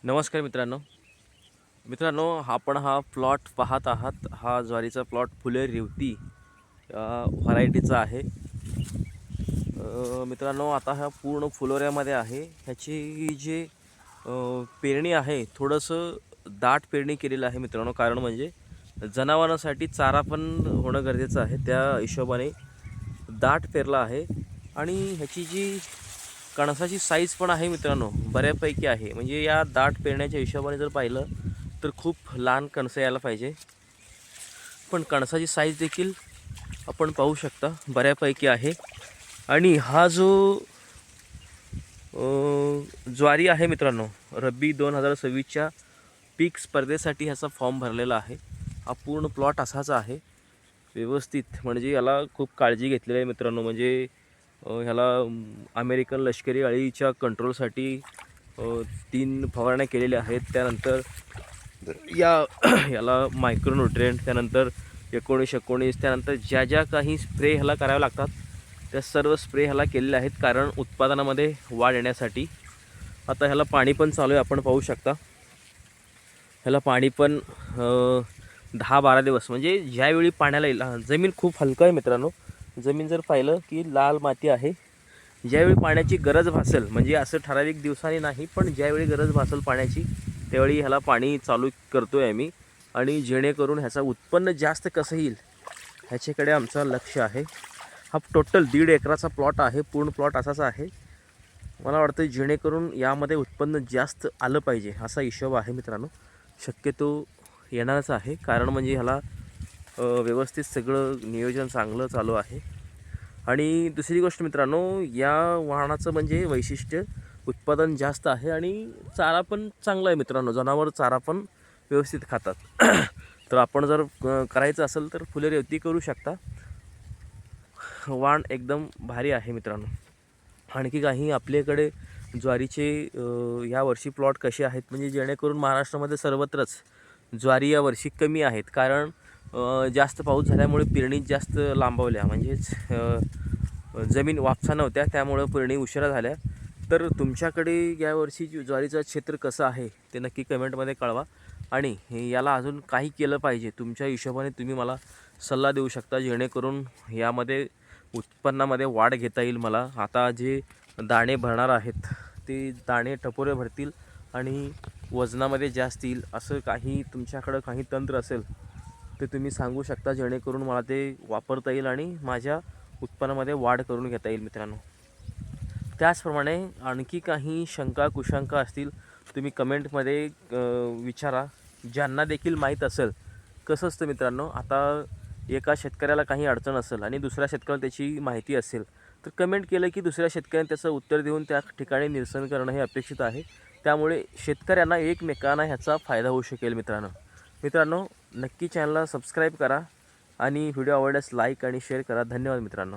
नमस्कार मित्रांनो आपण हा प्लॉट पाहत आहात। हा ज्वारीचा प्लॉट फुले रेवती व्हरायटीचा आहे। मित्रांनो आता हा पूर्ण फुलोऱ्यामध्ये आहे। ह्याची जी पेरणी आहे थोडंसं दाट पेरणी केलेली आहे मित्रांनो, कारण म्हणजे जनावरांसाठी चारा पण होणं गरजेचं आहे, त्या हिशोबाने दाट पेरला आहे। आणि ह्याची जी कणसाची साईज पण आहे मित्रांनो बऱ्यापैकी आहे। म्हणजे या दाट पेरण्याच्या हिशोबाने जर पाहिलं तर खूप लहान कणसं यायला पाहिजे, पण कणसाची साईज देखील आपण पाहू शकता बऱ्यापैकी आहे। आणि हा जो ज्वारी आहे मित्रांनो, रब्बी 2026च्या पीक स्पर्धेसाठी ह्याचा फॉर्म भरलेला आहे। हा पूर्ण प्लॉट असाच आहे व्यवस्थित, म्हणजे याला खूप काळजी घेतलेली आहे मित्रांनो। म्हणजे ह्याला अमेरिकन लष्करी अळीच्या कंट्रोलसाठी 3 फवारण्या केलेल्या आहेत। त्यानंतर याला मायक्रोन्यूट्रिएंट, त्यानंतर 19-19, त्यानंतर ज्या काही स्प्रे ह्याला करावे लागतात त्या सर्व स्प्रे ह्याला केलेले आहेत, कारण उत्पादनामध्ये वाढ येण्यासाठी। आता ह्याला पाणी पण चालू आहे, आपण पाहू शकता। ह्याला पाणी पण 10-12 दिवस, म्हणजे ज्यावेळी पाण्याला येईल। जमीन खूप हलकं आहे मित्रांनो, जमीन जर पाहिलं की लाल माती आहे। ज्यावेळी पाण्याची गरज भासेल, म्हणजे असं ठराविक दिवसांनी नाही, पण ज्यावेळी गरज भासेल पाण्याची त्यावेळी ह्याला पाणी चालू करतोय आम्ही। आणि जेणेकरून ह्याचं उत्पन्न जास्त कसं येईल ह्याच्याकडे आमचं लक्ष आहे। हा टोटल 1.5 एकराचा प्लॉट आहे, पूर्ण प्लॉट असाच आहे। मला वाटतं जेणेकरून यामध्ये उत्पन्न जास्त आलं पाहिजे असा हिशोब आहे मित्रांनो। शक्यतो येणारच आहे, कारण म्हणजे ह्याला व्यवस्थित सगळं नियोजन चांगलं चालू आहे। आणि दुसरी गोष्ट मित्रांनो, या वाहनाचं म्हणजे वैशिष्ट्य उत्पादन जास्त आहे आणि चारा पण चांगला आहे मित्रांनो। जनावर चारा पण व्यवस्थित खातात। तर आपण जर करायचं असेल तर फुले रेवती करू शकता। वाण एकदम भारी आहे मित्रांनो। आणखी काही आपल्याकडे ज्वारीचे ह्या वर्षी प्लॉट कसे आहेत, म्हणजे जेणेकरून महाराष्ट्रामध्ये सर्वत्रच ज्वारी या वर्षी कमी आहेत, कारण जास्त पाऊस झाल्यामुळे पेरणी जास्त लांबवल्या, म्हणजेच जमीन वापसा नव्हत्या, त्यामुळे पेरणी उशिरा झाल्या। तर तुमच्याकडे यावर्षी ज्वारीचं क्षेत्र कसं आहे ते नक्की कमेंटमध्ये कळवा। आणि याला अजून काही केलं पाहिजे तुमच्या हिशोबाने तुम्ही मला सल्ला देऊ शकता, जेणेकरून यामध्ये उत्पन्नामध्ये वाढ घेता येईल मला। आता जे दाणे भरणार आहेत ते दाणे टपोरे भरतील आणि वजनामध्ये जास्त येईल, असं काही तुमच्याकडं काही तंत्र असेल ते तुम्ही सांगू शकता, जेणेकरून मला ते वापरता येईल आणि माझ्या उत्पन्नामध्ये वाढ करून घेता येईल मित्रांनो। त्याचप्रमाणे आणखी काही शंका कुशंका असतील तुम्ही कमेंटमध्ये विचारा, ज्यांना देखील माहीत असेल। कसं असतं मित्रांनो, आता एका शेतकऱ्याला काही अडचण असेल आणि दुसऱ्या शेतकऱ्याला त्याची माहिती असेल, तर कमेंट केलं की दुसऱ्या शेतकऱ्याने त्याचं उत्तर देऊन त्या ठिकाणी निरसन करणं हे अपेक्षित आहे। त्यामुळे शेतकऱ्यांना एकमेकांना ह्याचा फायदा होऊ शकेल मित्रांनो। नक्की चॅनलला सबस्क्राईब करा आणि व्हिडिओ आवडल्यास लाईक आणि शेअर करा। धन्यवाद मित्रांनो।